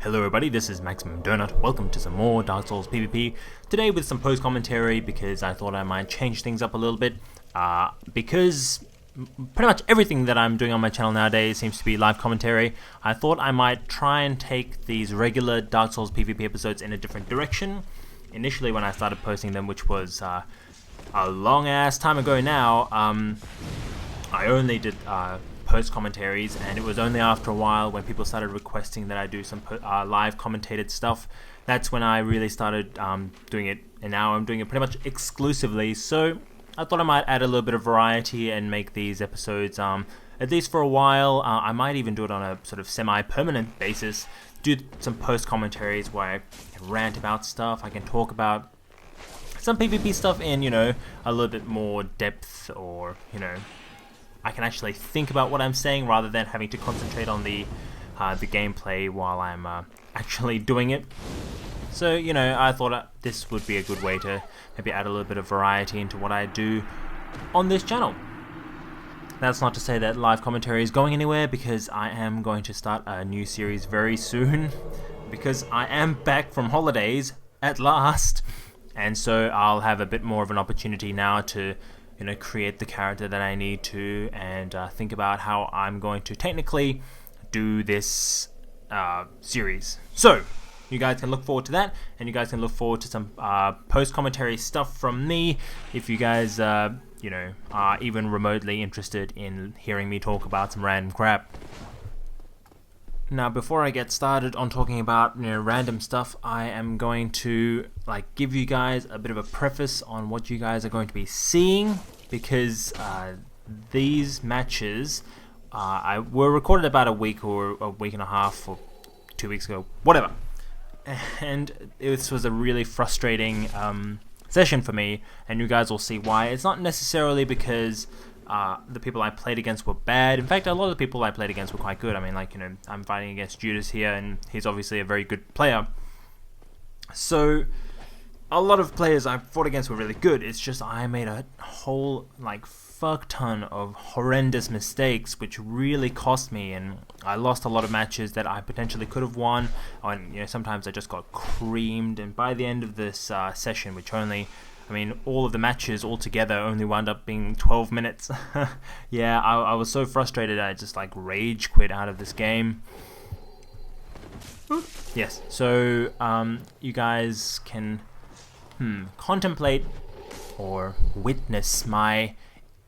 Hello everybody, this is MaximumDonut. Welcome to some more Dark Souls PvP. Today with some post-commentary because I thought I might change things up a little bit. Because pretty much everything that I'm doing on my channel nowadays seems to be live commentary. I thought I might try and take these regular Dark Souls PvP episodes in a different direction. Initially when I started posting them, which was a long ass time ago now, I only did post commentaries, and it was only after a while when people started requesting that I do some live commentated stuff. That's when I really started doing it, and now I'm doing it pretty much exclusively. So I thought I might add a little bit of variety and make these episodes, at least for a while. I might even do it on a sort of semi-permanent basis, do some post commentaries where I can rant about stuff, I can talk about some PvP stuff in, you know, a little bit more depth, or, you know, I can actually think about what I'm saying rather than having to concentrate on the gameplay while I'm actually doing it. So, you know, I thought this would be a good way to maybe add a little bit of variety into what I do on this channel. That's not to say that live commentary is going anywhere, because I am going to start a new series very soon, because I am back from holidays at last, and so I'll have a bit more of an opportunity now to, you know, create the character that I need to, and think about how I'm going to technically do this series. So you guys can look forward to that, and you guys can look forward to some post-commentary stuff from me if you guys, you know, are even remotely interested in hearing me talk about some random crap. Now, before I get started on talking about, you know, random stuff, I am going to give you guys a bit of a preface on what you guys are going to be seeing, because these matches were recorded about a week or a week and a half or 2 weeks ago, whatever. And this was a really frustrating session for me, and you guys will see why. It's not necessarily because the people I played against were bad. In fact, a lot of the people I played against were quite good. I mean, like, you know, I'm fighting against Judas here, and he's obviously a very good player. So a lot of players I fought against were really good. It's just I made a whole, fuck ton of horrendous mistakes, which really cost me, and I lost a lot of matches that I potentially could have won. And, you know, sometimes I just got creamed, and by the end of this session, which only, I mean, all of the matches altogether only wound up being 12 minutes. Yeah, I was so frustrated I just rage quit out of this game. Yes, so you guys can contemplate or witness my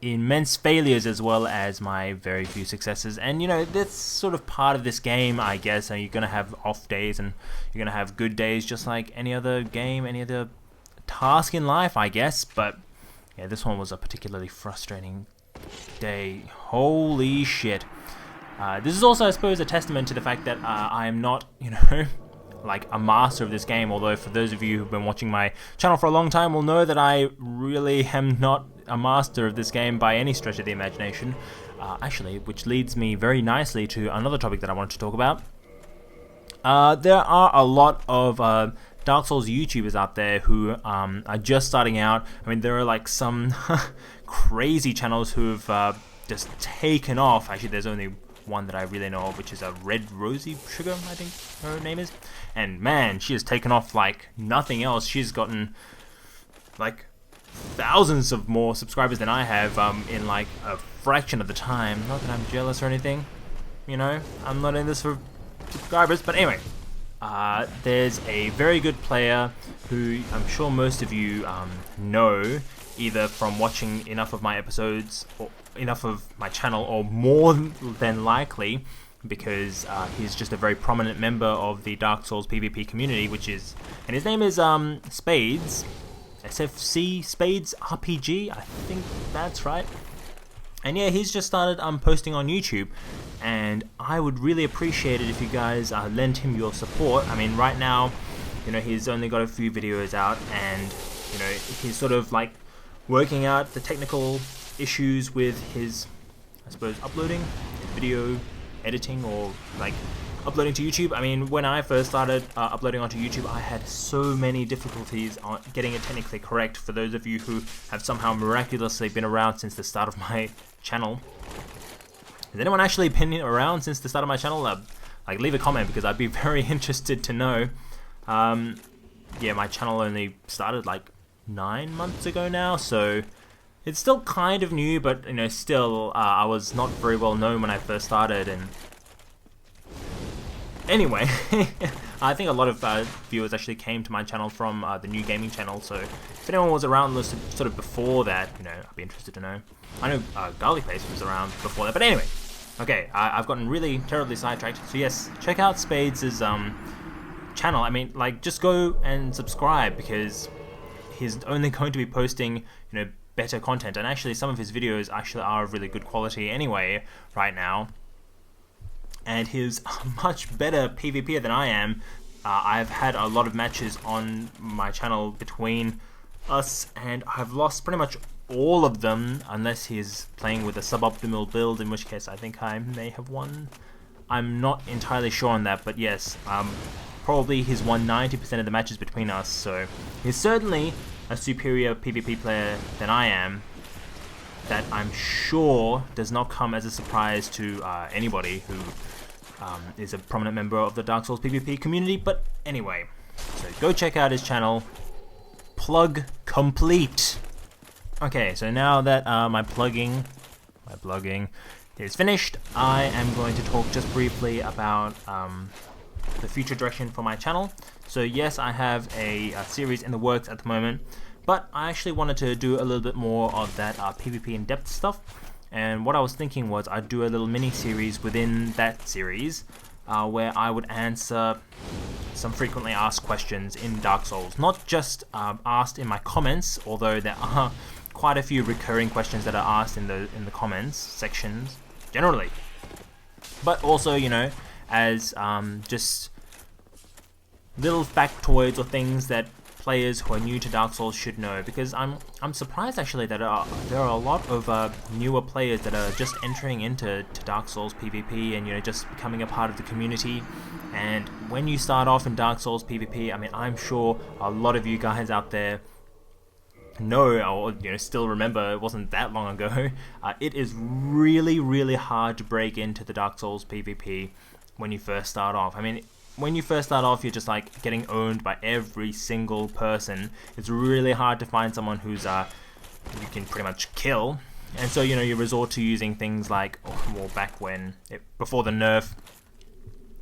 immense failures as well as my very few successes. And, you know, that's sort of part of this game, I guess. And you're going to have off days and you're going to have good days, just like any other game, any other task in life, I guess. But yeah, this one was a particularly frustrating day. Holy shit. This is also, I suppose, a testament to the fact that I am not, you know, a master of this game, although for those of you who've been watching my channel for a long time will know that I really am not a master of this game by any stretch of the imagination. Actually, which leads me very nicely to another topic that I wanted to talk about. There are a lot of Dark Souls YouTubers out there who are just starting out. I mean, there are some crazy channels who've just taken off. Actually, there's only one that I really know of, which is a Red Rosie Sugar, I think her name is. And man, she has taken off like nothing else. She's gotten thousands of more subscribers than I have in a fraction of the time. Not that I'm jealous or anything, you know, I'm not in this for subscribers. But anyway, there's a very good player who I'm sure most of you know, either from watching enough of my episodes or enough of my channel, or more than likely because he's just a very prominent member of the Dark Souls PvP community, and his name is Spades, SFC Spades RPG, I think that's right. And yeah, he's just started posting on YouTube, and I would really appreciate it if you guys lend him your support. I mean, right now, you know, he's only got a few videos out, and, you know, he's sort of working out the technical issues with his, I suppose, uploading, video editing, or uploading to YouTube. I mean, when I first started uploading onto YouTube, I had so many difficulties on getting it technically correct. For those of you who have somehow miraculously been around since the start of my channel, has anyone actually been around since the start of my channel? like leave a comment, because I'd be very interested to know. Yeah, my channel only started like 9 months ago now, so it's still kind of new, but you know, still I was not very well known when I first started. And anyway, I think a lot of viewers actually came to my channel from the new gaming channel, so if anyone was around sort of before that, you know, I'd be interested to know. I know Garlic Paste was around before that, but anyway, okay, I've gotten really terribly sidetracked. So yes, check out Spades' channel. I mean, like, just go and subscribe, because he's only going to be posting, you know, better content, and actually some of his videos actually are of really good quality anyway right now. And he's a much better PvPer than I am. I've had a lot of matches on my channel between us, and I've lost pretty much all of them, unless he's playing with a suboptimal build, in which case I think I may have won. I'm not entirely sure on that, but yes, probably he's won 90% of the matches between us, so he's certainly a superior PvP player than I am. That I'm sure does not come as a surprise to anybody who is a prominent member of the Dark Souls PvP community. But anyway, so go check out his channel. Plug complete. Okay, so now that my plugging is finished, I am going to talk just briefly about the future direction for my channel. So yes, I have a series in the works at the moment, but I actually wanted to do a little bit more of that PvP in-depth stuff. And what I was thinking was I'd do a little mini-series within that series where I would answer some frequently asked questions in Dark Souls. Not just asked in my comments, although there are quite a few recurring questions that are asked in the comments sections generally, but also, you know, as just little factoids or things that players who are new to Dark Souls should know, because I'm surprised actually that there are a lot of newer players that are just entering into Dark Souls PvP and, you know, just becoming a part of the community. And when you start off in Dark Souls PvP, I mean, I'm sure a lot of you guys out there know, or you know, still remember, it wasn't that long ago. It is really, really hard to break into the Dark Souls PvP when you first start off. I mean, when you first start off, you're just like getting owned by every single person. It's really hard to find someone who's you can pretty much kill. And so, you know, you resort to using things like, well, back when before the nerf,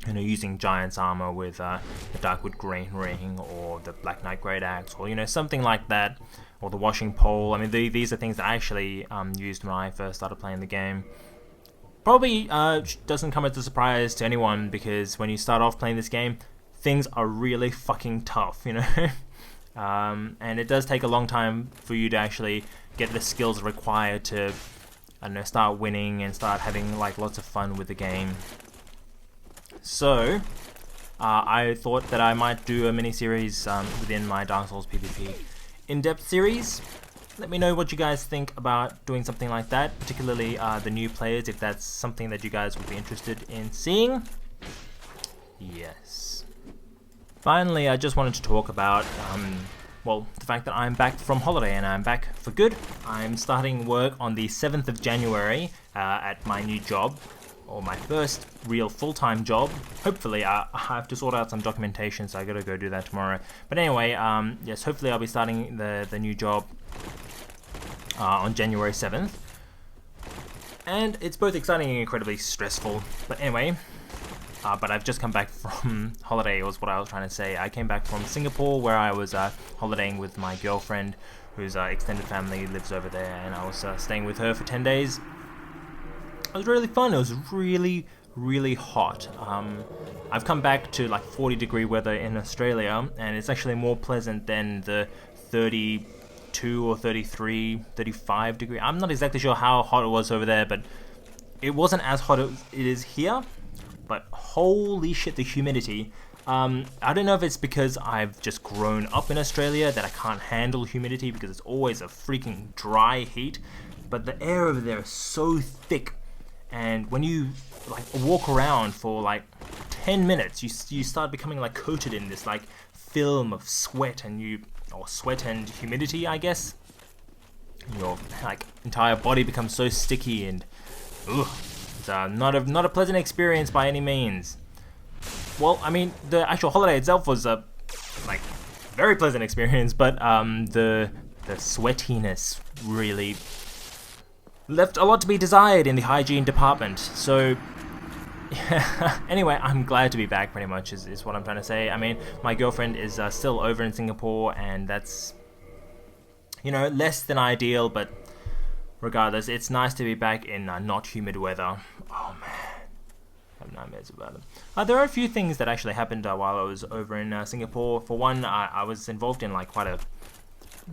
you know, using Giant's Armor with the Darkwood Green Ring, or the Black Knight Great Axe, or, you know, something like that, or the Washing Pole. I mean, these are things that I actually used when I first started playing the game. Probably doesn't come as a surprise to anyone, because when you start off playing this game, things are really fucking tough, you know. And it does take a long time for you to actually get the skills required to, I don't know, start winning and start having like lots of fun with the game. So I thought that I might do a mini-series within my Dark Souls PvP in-depth series. Let me know what you guys think about doing something like that, particularly the new players, if that's something that you guys would be interested in seeing. Yes. Finally, I just wanted to talk about, well, the fact that I'm back from holiday, and I'm back for good. I'm starting work on the 7th of January at my new job, or my first real full-time job. Hopefully, I have to sort out some documentation, so I gotta go do that tomorrow. But anyway, yes, hopefully I'll be starting the new job on January 7th. And it's both exciting and incredibly stressful. But anyway, but I've just come back from holiday, was what I was trying to say. I came back from Singapore, where I was holidaying with my girlfriend, whose extended family lives over there, and I was staying with her for 10 days. It was really fun. It was really, really hot. I've come back to like 40-degree weather in Australia, and it's actually more pleasant than the 32 or 33, 35 degree. I'm not exactly sure how hot it was over there, but it wasn't as hot as it is here. But holy shit, the humidity. I don't know if it's because I've just grown up in Australia that I can't handle humidity, because it's always a freaking dry heat. But the air over there is so thick. And when you like walk around for like 10 minutes, you start becoming like coated in this like film of sweat, or sweat and humidity, I guess. Your like entire body becomes so sticky, and ugh, it's not a pleasant experience by any means. well, I mean, the actual holiday itself was a like very pleasant experience, but the sweatiness really left a lot to be desired in the hygiene department. So anyway, I'm glad to be back, pretty much, is what I'm trying to say. I mean, my girlfriend is still over in Singapore, and that's, you know, less than ideal, but regardless, it's nice to be back in not humid weather. Oh man, I have nightmares about it. There are a few things that actually happened while I was over in Singapore. For one, I was involved in like quite a,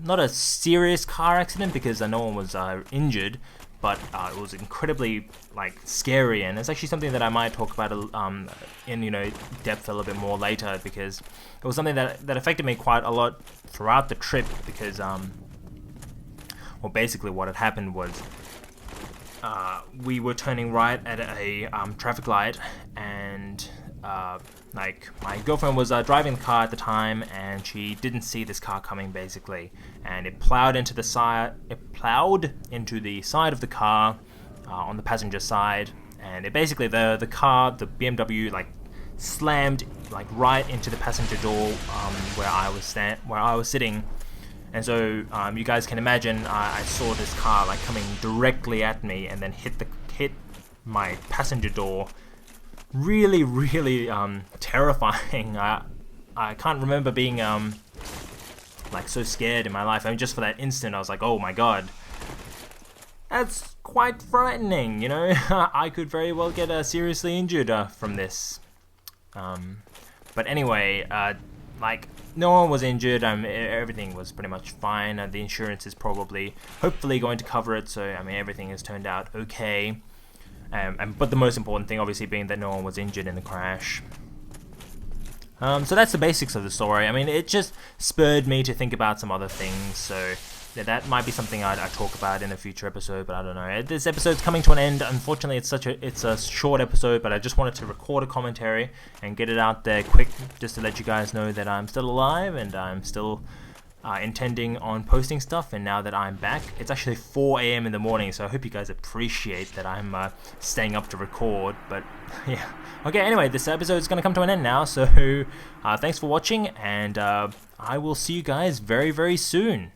not a serious car accident because no one was injured, but it was incredibly like scary, and it's actually something that I might talk about in, you know, depth a little bit more later, because it was something that affected me quite a lot throughout the trip, because well, basically what had happened was we were turning right at a traffic light, and like my girlfriend was driving the car at the time, and she didn't see this car coming, basically, and it plowed into the side. It plowed into the side of the car on the passenger side, and it basically the BMW, like slammed like right into the passenger door where I was sitting. And so you guys can imagine, I saw this car like coming directly at me, and then hit my passenger door. Really, really terrifying. I can't remember being like so scared in my life. I mean, just for that instant, I was like, oh my god, that's quite frightening. You know, I could very well get seriously injured from this. But anyway, like, no one was injured. Everything was pretty much fine. The insurance is hopefully going to cover it. So I mean, everything has turned out okay. But the most important thing, obviously, being that no one was injured in the crash. So that's the basics of the story. I mean, it just spurred me to think about some other things. So yeah, that might be something I'd talk about in a future episode, but I don't know. This episode's coming to an end. Unfortunately, it's a short episode, but I just wanted to record a commentary and get it out there quick, just to let you guys know that I'm still alive, and I'm still intending on posting stuff. And now that I'm back, it's actually 4 a.m. in the morning, so I hope you guys appreciate that I'm staying up to record. But yeah, okay, anyway, this episode is going to come to an end now, so thanks for watching, and I will see you guys very, very soon.